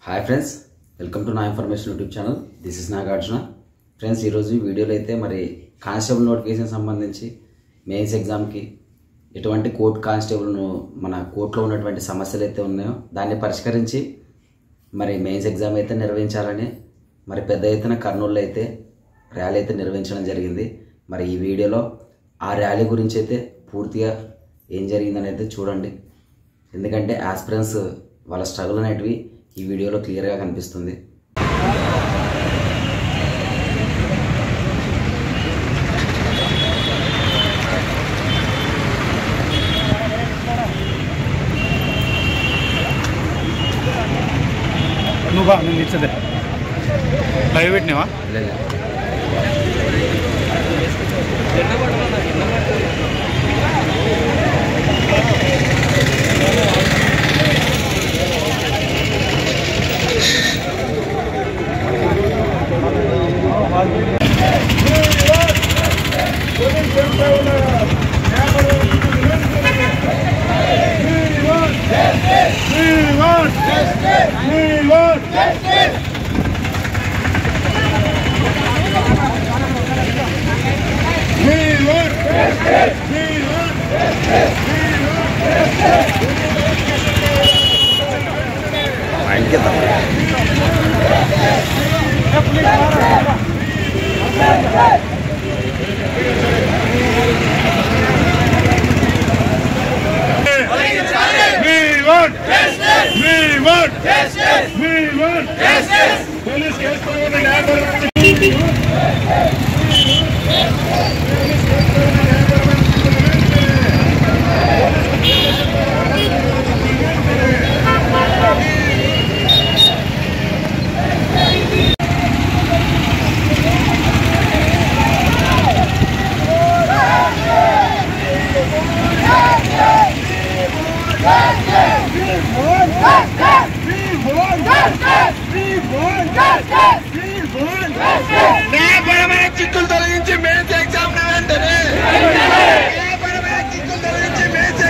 Hi friends, welcome to నా information YouTube channel. This is Nagarjuna. Friends, ఈరోజు ఈ వీడియోలో అయితే మరి కానిస్టేబుల్ నోటిఫికేషన్ సంబంధించి మెయిన్స్ ఎగ్జామ్కి ఎటువంటి కోర్టు కానిస్టేబుల్ను మన కోర్టులో ఉన్నటువంటి సమస్యలు అయితే ఉన్నాయో దాన్ని పరిష్కరించి మరి మెయిన్స్ ఎగ్జామ్ అయితే నిర్వహించాలని మరి పెద్ద ఎత్తున కర్నూలులో అయితే ర్యాలీ అయితే నిర్వహించడం జరిగింది. మరి ఈ వీడియోలో ఆ ర్యాలీ గురించి అయితే పూర్తిగా ఏం జరిగిందని అయితే చూడండి. ఎందుకంటే ఆస్పిరెంట్స్ వాళ్ళ స్ట్రగుల్ అనేటివి ఈ వీడియోలో క్లియర్గా కనిపిస్తుంది. నువ్వు నేను ఇచ్చదే లైవ్ పెట్టినావా? లేదా చిక్కులు తొలగించి మెయిన్స్ ఎగ్జామ్ వెంటనే చిక్కులు తొలగించి మెయిన్స్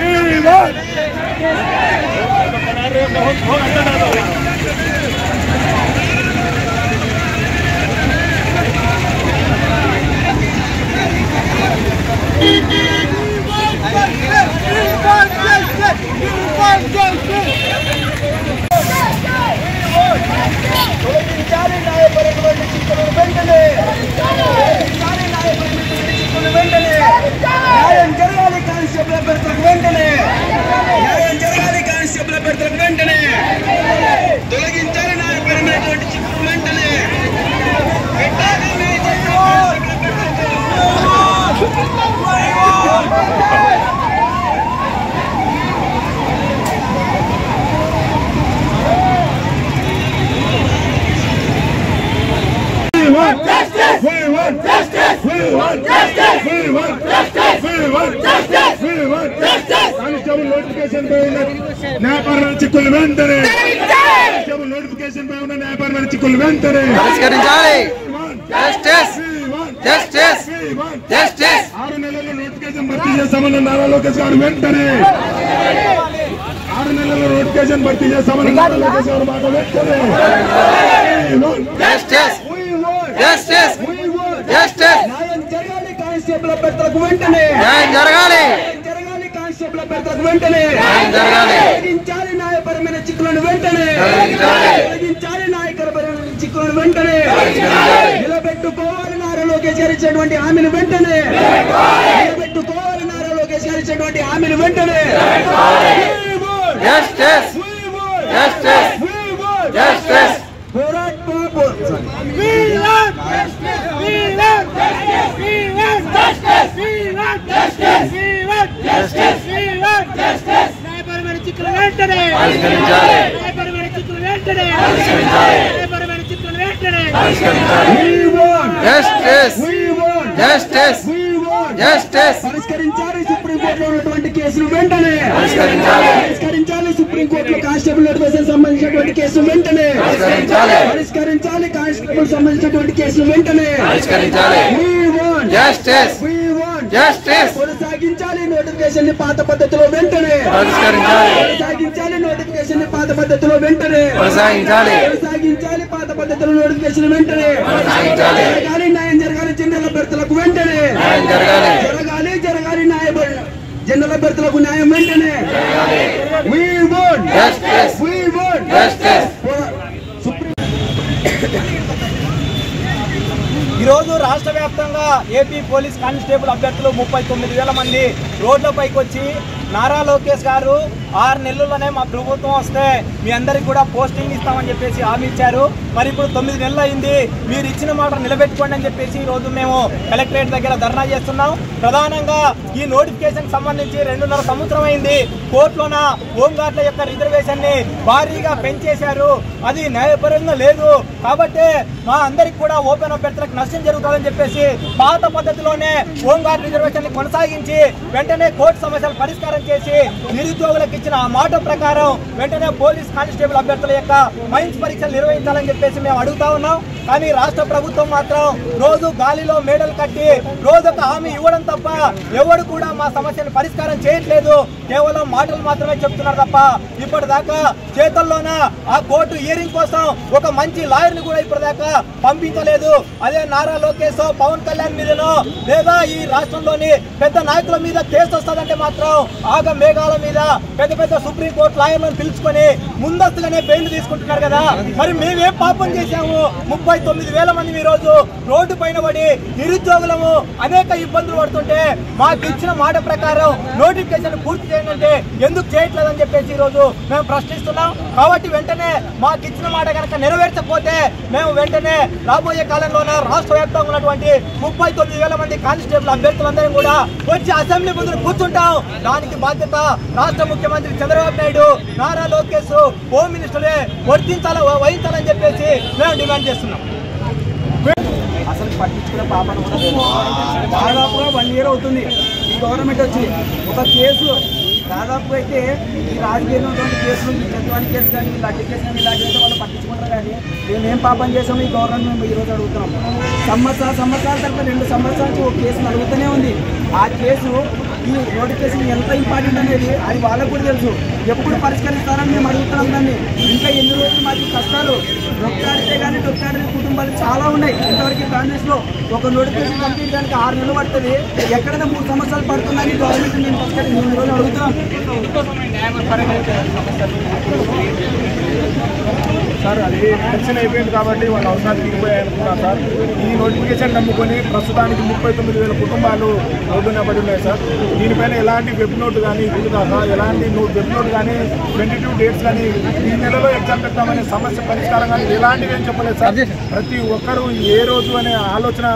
తొలగించాలి న్యాయపరమైన చిక్కులను వెంటనే న్యాయం జరగాలి కానిస్టేబుల్ అభ్యర్థులకు వెంటనే న్యాయం జరగాలి కానిస్టేబుల్ అభ్యర్థులకు వెంటనే తొలగించాలి న్యాయపరమైనటువంటి చిక్కులు వెంటనే కానిస్టేబుల్ నోటిఫికేషన్ పై ఉన్న న్యాయపరమైన చిక్కులు వెంటనే కానిస్టేబుల్ నోటిఫికేషన్ పై ఉన్న న్యాయపరమైన చిక్కులు వెంటనే పరిష్కరించాలి. జస్టిస్ జస్టిస్ జస్టిస్ 6 నెలల్లో నోటిఫికేషన్ భర్తీ చేస్తామన్న నారా లోకేష్ గారు వెంటనే 6 నెలల్లో నోటిఫికేషన్ భర్తీ చేస్తామన్న నారా లోకేష్ గారు మాట వెంటనే జస్టిస్ జస్టిస్ జస్టిస్ న్యాయం జరగాలి కానిస్టేబుల్ అభ్యర్థులకు వెంటనే న్యాయం జరగాలి. జరగాలి కానిస్టేబుల్ అభ్యర్థులకు వెంటనే జరగాలి. తొలగించాలి న్యాయపరమైన చిక్కులను వెంటనే తొలగించాలి న్యాయపరమైన చిక్కులను వెంటనే నిలబెట్టుకోవాలి నారా లోకేష్ గారు ఇచ్చినటువంటి హామీని వెంటనే నిలబెట్టుకోవాలి నారా లోకేష్ గారు ఇచ్చినటువంటి హామీని వెంటనే జస్టిస్ జస్టిస్ జస్టిస్ పరిష్కరించాలి సుప్రీంకోర్టులో ఉన్నటువంటి కేసులు వెంటనే పరిష్కరించాలి సుప్రీంకోర్టులో కానిస్టేబుల్ నోటిఫికేషన్ సంబంధించినటువంటి కేసులు వెంటనే పరిష్కరించాలి కానిస్టేబుల్ సంబంధించినటువంటి కేసులు వెంటనే జస్టిస్ జస్టిస్ కొనసాగించాలి నోటిఫికేషన్ ని పాత పద్ధతిలో వెంటనే కొనసాగించాలి నోటిఫికేషన్ ని పాత పద్ధతిలో వెంటనే కొనసాగించాలి పాత పద్ధతిలో నోటిఫికేషన్ వెంటనే జరగాలి న్యాయం జరగాలి జనరల్ అభ్యర్థులకు వెంటనే జరగాలి న్యాయ జనరల్ అభ్యర్థులకు న్యాయం వెంటనే ఈరోజు రాష్ట్ర వ్యాప్తంగా ఏపీ పోలీస్ కానిస్టేబుల్ అభ్యర్థులు 39,000 మంది రోడ్లపైకి వచ్చి నారా లోకేష్ గారు 6 నెలల్లోనే మా ప్రభుత్వం వస్తే మీ అందరికి కూడా పోస్టింగ్ ఇస్తామని చెప్పేసి హామీ ఇచ్చారు. మరి ఇప్పుడు 9 నెలలు అయింది, మీరు ఇచ్చిన మాట నిలబెట్టుకోండి అని చెప్పేసి ఈరోజు మేము కలెక్టరేట్ దగ్గర ధర్నా చేస్తున్నాం. ప్రధానంగా ఈ నోటిఫికేషన్ సంబంధించి 2.5 సంవత్సరం అయింది. కోర్టులోన హోంగార్డుల యొక్క రిజర్వేషన్ ని భారీగా పెంచేశారు, అది న్యాయపరంగా లేదు. కాబట్టి మా అందరికి కూడా ఓపెన్ అభ్యర్థులకు నష్టం జరుగుతుందని చెప్పేసి పాత పద్ధతిలోనే హోంగార్డు రిజర్వేషన్ ని కొనసాగించి వెంటనే కోర్టు సమస్యలు పరిష్కారం చేసి నిరుద్యోగులకు ఇచ్చిన ఆ మాట ప్రకారం వెంటనే పోలీస్ కానిస్టేబుల్ అభ్యర్థుల యొక్క మైన్స్ పరీక్షలు నిర్వహించాలని చెప్పేసి మేము అడుగుతా ఉన్నాం. కానీ రాష్ట్ర ప్రభుత్వం మాత్రం రోజు గాలిలో మేడలు కట్టి రోజొక హామీ ఇవ్వడం తప్ప ఎవరు కూడా మా సమస్యను పరిష్కారం చేయట్లేదు. కేవలం మాటలు మాత్రమే చెప్తున్నారు తప్ప ఇప్పటిదాకా చేతుల్లోన ఆ కోర్టు హియరింగ్ కోసం ఒక మంచి లాయర్ ని కూడా ఇప్పటిదాకా పంపించలేదు. అదే నారా లోకేష్ పవన్ కళ్యాణ్ మీదనో లేదా ఈ రాష్ట్రంలోని పెద్ద నాయకుల మీద కేసు వస్తుందంటే మాత్రం ఆగ మేఘాల మీద పెద్ద సుప్రీంకోర్టు లాయర్లను పిలుచుకొని ముందస్తుగానే బెయిల్ తీసుకుంటున్నారు కదా. మరి మేమేం పాపం చేశాము? 39,000 మంది ఈ రోజు రోడ్డు పైన పడి నిరుద్యోగులము అనేక ఇబ్బందులు పడుతుంటే మాకు ఇచ్చిన మాట ప్రకారం నోటిఫికేషన్ పూర్తి చేయాలంటే ఎందుకు చేయట్లేదని చెప్పేసి ఈ రోజు మేము ప్రశ్నిస్తున్నాం. కాబట్టి వెంటనే మాకు ఇచ్చిన మాట కనుక నెరవేర్చకపోతే మేము వెంటనే రాబోయే కాలంలోనే రాష్ట్ర వ్యాప్తంగా ఉన్నటువంటి 39,000 మంది కానిస్టేబుల్ అభ్యర్థులందరూ కూడా వచ్చి అసెంబ్లీ ముందు కూర్చుంటాం. దానికి బాధ్యత రాష్ట్ర ముఖ్యమంత్రి చంద్రబాబు నాయుడు, నారా లోకేష్, హోమ్ మినిస్టరే వహించాలని చెప్పేసి మేము డిమాండ్ చేస్తున్నాం. అసలు పట్టించుకునే పాపను కూడా దాదాపుగా 1 year అవుతుంది ఈ గవర్నమెంట్ వచ్చి. ఒక కేసు దాదాపు అయితే ఈ రాజకీయంలో ఉన్నటువంటి కేసులు, ఈ చంద్రబాబు కేసు కానీ ఇలాంటి కేసు కానీ ఇలాంటి వాళ్ళు పట్టించుకుంటారు. కానీ మేమేం పాపం చేసాము ఈ గవర్నమెంట్ మేము ఈరోజు అడుగుతున్నాం. సంవత్సరాల తర్వాత 2 సంవత్సరాలకు ఒక కేసును అడుగుతూనే ఉంది. ఆ కేసు ఈ నోటిఫికేషన్ ఎంత ఇంపార్టెంట్ అనేది అది వాళ్ళకు కూడా తెలుసు. ఎప్పుడు పరిష్కరిస్తారని మేము అడుగుతున్నాం. దాన్ని ఇంకా ఎన్ని రోజులు మాకు కష్టాలు డొక్కాడితే కానీ డొక్కాడిన కుటుంబాలు చాలా ఉన్నాయి. ఇంతవరకు కాంగ్రెస్లో ఒక నోటిఫికేషన్ కంప్లీట్ దానికి 6 నెలలు పడుతుంది. ఎక్కడైనా 3 సంవత్సరాలు పడుతుందని గవర్నమెంట్ మేము పరిష్కరించి 3 రోజులు అడుగుతున్నాం. సార్ అది ఎలక్షన్ అయిపోయింది కాబట్టి వాళ్ళ అవసరాలు తీరిపోయాయి అనుకున్నారు సార్. ఈ నోటిఫికేషన్ నమ్ముకొని ప్రస్తుతానికి 39,000 కుటుంబాలు రోడ్డున పడి ఉన్నాయి సార్. దీనిపైన ఎలాంటి వెబ్ నోట్ కానీ ఇది కాక ఎలాంటి వెబ్ నోట్ కానీ 22 డేట్స్ కానీ ఈ నెలలో ఎగ్జామ్ పెడతామనే సమస్య పరిష్కారం కానీ ఎలాంటివి ఏం చెప్పలేదు సార్. ప్రతి ఒక్కరూ ఏ రోజు అనే ఆలోచన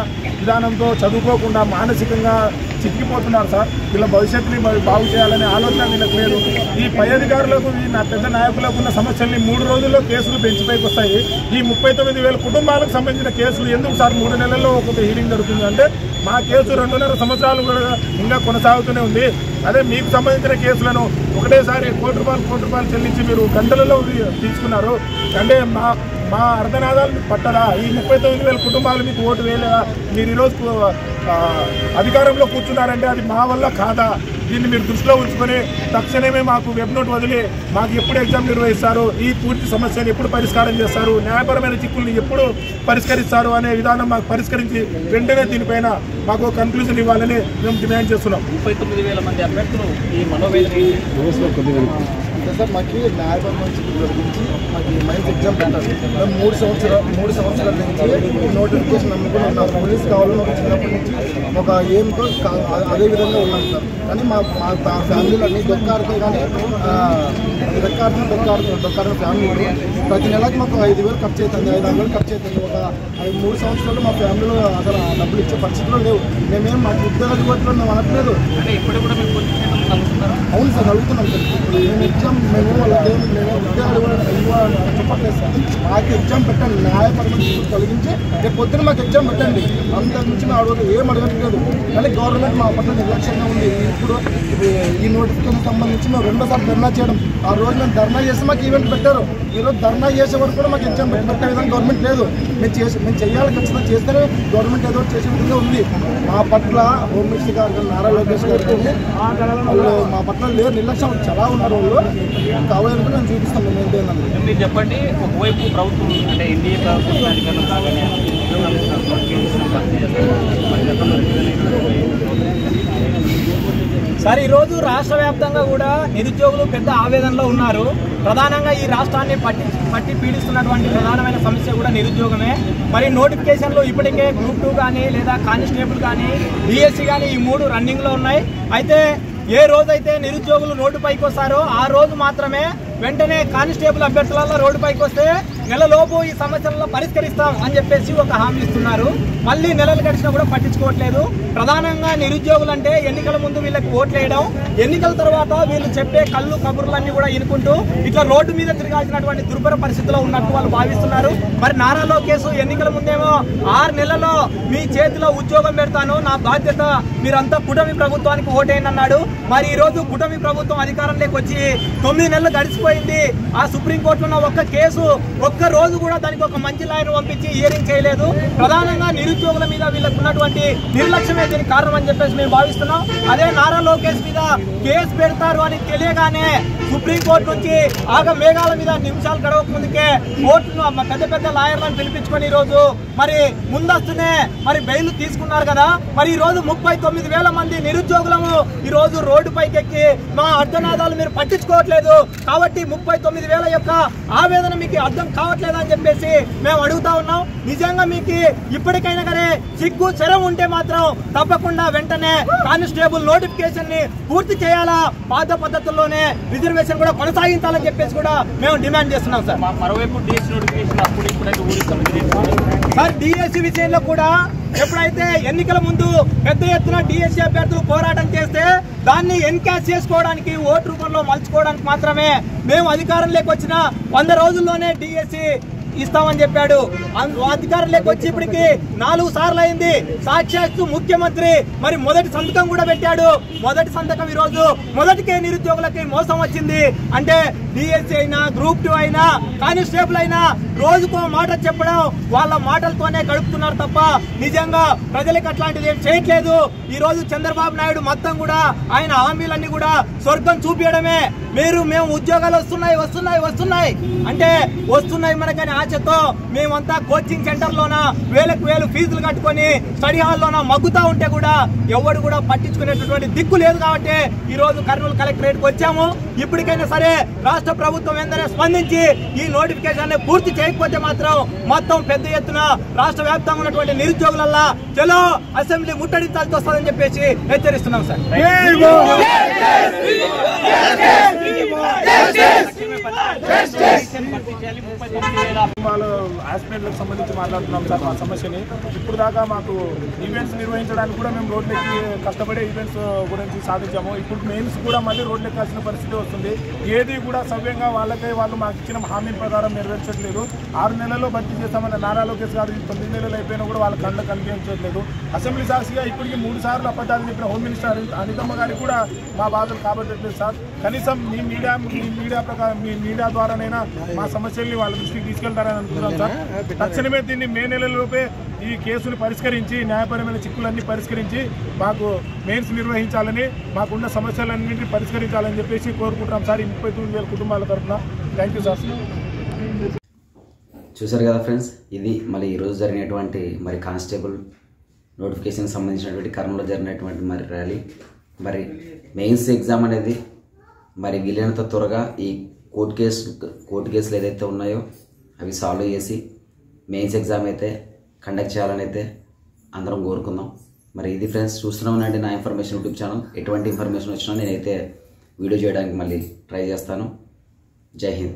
విధానంతో చదువుకోకుండా మానసికంగా చిక్కిపోతున్నారు సార్. వీళ్ళ భవిష్యత్తుని బాగు చేయాలనే ఆలోచన వీళ్ళకి లేదు. ఈ పై అధికారులకు నా పెద్ద నాయకులకు ఉన్న సమస్యల్ని 3 రోజుల్లో కేసులు బెంచ్పైకి వస్తాయి. ఈ 39,000 కుటుంబాలకు సంబంధించిన కేసులు ఎందుకు సార్ 3 నెలల్లో ఒక్కొక్క హీరింగ్ జరుగుతుంది అంటే మా కేసు 2.5 సంవత్సరాలు కూడా ఇంకా కొనసాగుతూనే ఉంది. అదే మీకు సంబంధించిన కేసులను ఒకటేసారి కోటి రూపాయలు చెల్లించి మీరు గంటలలో తీసుకున్నారు. అంటే మా అర్ధనాదాలు పట్టరా? ఈ 39,000 కుటుంబాలు మీకు ఓటు వేయలేదా? మీరు ఈరోజు అధికారంలో కూర్చున్నారంటే అది మా వల్ల కాదా? దీన్ని మీరు దృష్టిలో ఉంచుకొని తక్షణమే మాకు వెబ్ నోట్ వదిలి మాకు ఎప్పుడు ఎగ్జామ్ నిర్వహిస్తారు, ఈ పూర్తి సమస్యను ఎప్పుడు పరిష్కారం చేస్తారు, న్యాయపరమైన చిక్కుల్ని ఎప్పుడు పరిష్కరిస్తారు అనే విధానం మాకు పరిష్కరించి వెంటనే దీనిపైన మాకు కన్క్లూజన్ ఇవ్వాలని మేము డిమాండ్ చేస్తున్నాం. 39,000 మంది అభ్యర్థులు ఈ మనోవేదన సార్ మాకు న్యాయపరమైన చిక్కుల గురించి మాకు మైన్స్ ఎగ్జామ్ పెట్టాలి. మేము 3 సంవత్సరాల నుంచి నోటిఫికేషన్ నమ్ముకుని ఉన్నాం. పోలీస్ కావాలని ఒక చిన్నప్పటి నుంచి ఒక ఏంతో అదే విధంగా ఉన్నాం సార్. కానీ మా ఫ్యామిలీలో అన్ని దొక్కాడితే కానీ దొక్కాడిన ఫ్యామిలీలో ప్రతి నెలకి మాకు 5,000 ఖర్చు అవుతుంది, 5,000 ఖర్చు అవుతుంది. ఒక 3 సంవత్సరాలు మా ఫ్యామిలీలో అసలు డబ్బులు ఇచ్చే పరిస్థితిలో లేవు. మేమేం మాకు ఉద్యోగాలు కోట్లో మేము అనట్లేదు. అవును సార్, అడుగుతున్నాం సార్. మేము ఎగ్జామ్ మేము వాళ్ళకి మేము ఉద్యోగాలు కూడా పట్టలేదు సార్. మాకు ఎగ్జామ్ పెట్టండి, న్యాయపరమైన చిక్కులు తొలగించి రేపు పొద్దున మాకు ఎగ్జామ్ పెట్టండి. అంతకు మించి మేము అడగదు ఏం అడగట్లేదు. కానీ గవర్నమెంట్ మా పట్ల నిర్లక్ష్యంగా ఉంది. ఇప్పుడు ఈ నోటిఫికేషన్ సంబంధించి మేము రెండోసారి ధర్నా చేయడం, ఆ రోజు మేము ధర్నా చేసి మాకు ఈవెంట్ పెట్టారు. ఈరోజు ధర్నా చేసే వరకు కూడా మాకు ఎగ్జామ్ పెట్టే విధంగా గవర్నమెంట్ లేదు. మేము చేయాలి, ఖచ్చితంగా చేస్తేనే గవర్నమెంట్ ఏదో చేసే విధంగా ఉంది. మా పట్ల హోమ్ మినిస్టర్ గారు నారా లోకేష్ గారికి వాళ్ళు మా పట్ల లేరు, నిర్లక్ష్యం చాలా ఉన్నారు. వాళ్ళు కావాలంటే మేము చూపిస్తాం. మేము ఏంటంటే మీరు చెప్పండి, ఒకవైపు ప్రభుత్వం అంటే ఎన్డీఏ ప్రభుత్వం అధికారులు కాగానే సార్, ఈరోజు రాష్ట్ర వ్యాప్తంగా కూడా నిరుద్యోగులు పెద్ద ఆవేదనలో ఉన్నారు. ప్రధానంగా ఈ రాష్ట్రాన్ని పట్టి పీడిస్తున్నటువంటి ప్రధానమైన సమస్య కూడా నిరుద్యోగమే. మరి నోటిఫికేషన్లు ఇప్పటికే గ్రూప్ 2 కానీ లేదా కానిస్టేబుల్ కానీ డిఎస్సి కానీ ఈ 3 రన్నింగ్లో ఉన్నాయి. అయితే ఏ రోజైతే నిరుద్యోగులు రోడ్డుపైకి వస్తారో ఆ రోజు మాత్రమే వెంటనే కానిస్టేబుల్ అభ్యర్థులలో రోడ్డుపైకి వస్తే నెలలోపు ఈ సమస్యలను పరిష్కరిస్తాం అని చెప్పేసి ఒక హామీ ఇస్తున్నారు. మళ్ళీ నెలలు గడిచినా కూడా పట్టించుకోవట్లేదు. ప్రధానంగా నిరుద్యోగులు అంటే ఎన్నికల ముందు వీళ్ళకి ఓట్లు వేయడం, ఎన్నికల తర్వాత వీళ్ళు చెప్పే కళ్ళు కబుర్లన్నీ కూడా ఇనుకుంటూ ఇట్లా రోడ్డు మీద తిరగాల్సినటువంటి దుర్భర పరిస్థితిలో ఉన్నట్టు వాళ్ళు భావిస్తున్నారు. మరి నారా లోకేష్ ఎన్నికల ముందేమో 6 నెలల్లో మీ చేతిలో ఉద్యోగం పెడతాను, నా బాధ్యత మీరంతా కూటమి ప్రభుత్వానికి ఓటేయండి అన్నాడు. మరి ఈ రోజు కూటమి ప్రభుత్వం అధికారంలోకి వచ్చి 9 నెలలు గడిచిపోయింది. ఆ సుప్రీంకోర్టులో ఉన్న ఒక్క కేసు ఒక్క రోజు కూడా దానికి ఒక మంచి లాయర్ పంపించి హియరింగ్ చేయలేదు. ప్రధానంగా నిరుద్యోగుల మీద వీళ్ళకు ఉన్నటువంటి నిర్లక్ష్యమే దీనికి కారణం అని చెప్పేసి మేము భావిస్తున్నాం. అదే నారా లోకేష్ మీద కేసు పెడతారు అని తెలియగానే సుప్రీంకోర్టు నుంచి ఆగ మేఘాల మీద నిమిషాలు గడవక ముందుకే కోర్టును పెద్ద పెద్ద లాయర్లను పిలిపించుకొని ఈ రోజు మరి ముందస్తునే మరి బెయిల్ తీసుకున్నారు కదా. మరి ఈ రోజు 39,000 మంది నిరుద్యోగులము ఈ రోజు రోడ్డు పైకి ఎక్కి మా అర్ధనాదాలు మీరు పట్టించుకోవట్లేదు కాబట్టి 39,000 యొక్క ఆవేదన మీకు అర్థం కావట్లేదు అని చెప్పేసి మేము అడుగుతా ఉన్నాం. నిజంగా మీకు ఇప్పటికైనా కానీ సిగ్గు శరం ఉంటే మాత్రం తప్పకుండా వెంటనే కానిస్టేబుల్ నోటిఫికేషన్ ని పూర్తి చేయాలా, పాత పద్ధతుల్లోనే రిజర్వేషన్ కూడా కొనసాగించాలని చెప్పేసి కూడా మేము డిమాండ్ చేస్తున్నాం సార్. మరోవైపు డిఎస్సి నోటిఫికేషన్ అప్పుడు ఇప్పుడైతే ఊరిస్తాం సార్. డిఎస్సి విషయంలో కూడా ఎప్పుడైతే ఎన్నికల ముందు పెద్ద ఎత్తున డిఎస్సి అభ్యర్థులు పోరాటం చేస్తే దాన్ని ఎన్కాష్ చేసుకోవడానికి ఓటు రూపంలో మలుచుకోవడానికి మాత్రమే మేము అధికారంలోకి వచ్చిన 100 రోజుల్లోనే డిఎస్సి ఇస్తామని చెప్పాడు. అధికారంలోకి వచ్చి ఇప్పటికి 4 సార్లు అయింది. సాక్షాత్తు ముఖ్యమంత్రి మరి మొదటి సంతకం కూడా పెట్టాడు. మొదటి సంతకం ఈ రోజు మొదటికే నిరుద్యోగులకి మోసం వచ్చింది. అంటే డిఎస్సి అయినా గ్రూప్ 2 అయినా కానిస్టేబుల్ అయినా రోజుకో మాట చెప్పడం, వాళ్ళ మాటలతోనే గడుపుతున్నారు తప్ప నిజంగా ప్రజలకు అట్లాంటిది ఏం చేయట్లేదు. ఈ రోజు చంద్రబాబు నాయుడు మొత్తం కూడా ఆయన హామీలన్నీ కూడా స్వర్గం చూపించడమే. మేము ఉద్యోగాలు వస్తున్నాయి అంటే వస్తున్నాయి మనకని ఆశతో మేమంతా కోచింగ్ సెంటర్లోన వేలకు వేలు ఫీజులు కట్టుకొని స్టడీ హాల్లోన మగ్గుతా ఉంటే కూడా ఎవరు కూడా పట్టించుకునేటటువంటి దిక్కు లేదు. కాబట్టి ఈ రోజు కర్నూలు కలెక్టరేట్ కి వచ్చాము. ఇప్పటికైనా సరే రాష్ట్ర ప్రభుత్వం వెంటనే స్పందించి ఈ నోటిఫికేషన్ పూర్తి చేయకపోతే మాత్రం మొత్తం పెద్ద ఎత్తున రాష్ట్ర వ్యాప్తంగా ఉన్నటువంటి నిరుద్యోగులల్లా చలో అసెంబ్లీ ముట్టడించాల్సి వస్తుందని చెప్పేసి హెచ్చరిస్తున్నాం సార్. ఆస్పిరెంట్లకు సంబంధించి మాట్లాడుతున్నాం సార్. మా సమస్యని ఇప్పుడు దాకా మాకు ఈవెంట్స్ నిర్వహించడానికి కూడా మేము రోడ్లెక్కి కష్టపడే ఈవెంట్స్ గురించి సాధించాము. ఇప్పుడు మెయిన్స్ కూడా మళ్ళీ రోడ్లెక్కాల్సిన పరిస్థితి వస్తుంది. ఏది కూడా సవ్యంగా వాళ్ళు మాకు ఇచ్చిన హామీ ప్రకారం నెరవేర్చట్లేదు. 6 నెలల్లో భర్తీ చేస్తామన్న నారా లోకేష్ గారు 9 నెలలు అయిపోయినా కూడా వాళ్ళ కళ్ళు కనిపించట్లేదు. అసెంబ్లీ సాక్షిగా ఇప్పటికీ 3 సార్లు అబద్ధాలు చెప్పిన హోమ్ మినిస్టర్ అనితమ్మ గారికి కూడా మా బాధలు కాబట్టట్లేదు సార్. కనీసం మీ మీడియా ద్వారానైనా మా సమస్యల్ని వాళ్ళ దృష్టికి తీసుకెళ్తారని అనుకుంటున్నాం సార్. తక్షణమే దీన్ని మే నెలలోపే ఈ కేసును పరిష్కరించి న్యాయపరమైన చిక్కులన్నీ పరిష్కరించి మాకు మెయిన్స్ నిర్వహించాలని, మాకున్న సమస్యలన్నింటినీ పరిష్కరించాలని చెప్పేసి కోరుకుంటున్నాం సార్. ఈ 39,000 కుటుంబాల తరఫున థ్యాంక్ యూ సార్. చూసారు కదా ఫ్రెండ్స్, ఇది మళ్ళీ ఈరోజు జరిగినటువంటి మరి కానిస్టేబుల్ నోటిఫికేషన్కి సంబంధించినటువంటి కర్నూలులో జరిగినటువంటి మరి ర్యాలీ. మరి మెయిన్స్ ఎగ్జామ్ అనేది మరి వీలైనంత త్వరగా ఈ కోర్టు కేసులు ఏదైతే ఉన్నాయో అవి సాల్వ్ చేసి మెయిన్స్ ఎగ్జామ్ అయితే కండక్ట్ చేయాలని అయితే అందరం కోరుకుందాం. మరి ఇది ఫ్రెండ్స్, చూస్తున్నామనండి నా ఇన్ఫర్మేషన్ యూట్యూబ్ ఛానల్. ఎటువంటి ఇన్ఫర్మేషన్ వచ్చినా నేనైతే వీడియో చేయడానికి మళ్ళీ ట్రై చేస్తాను. జై హింద్.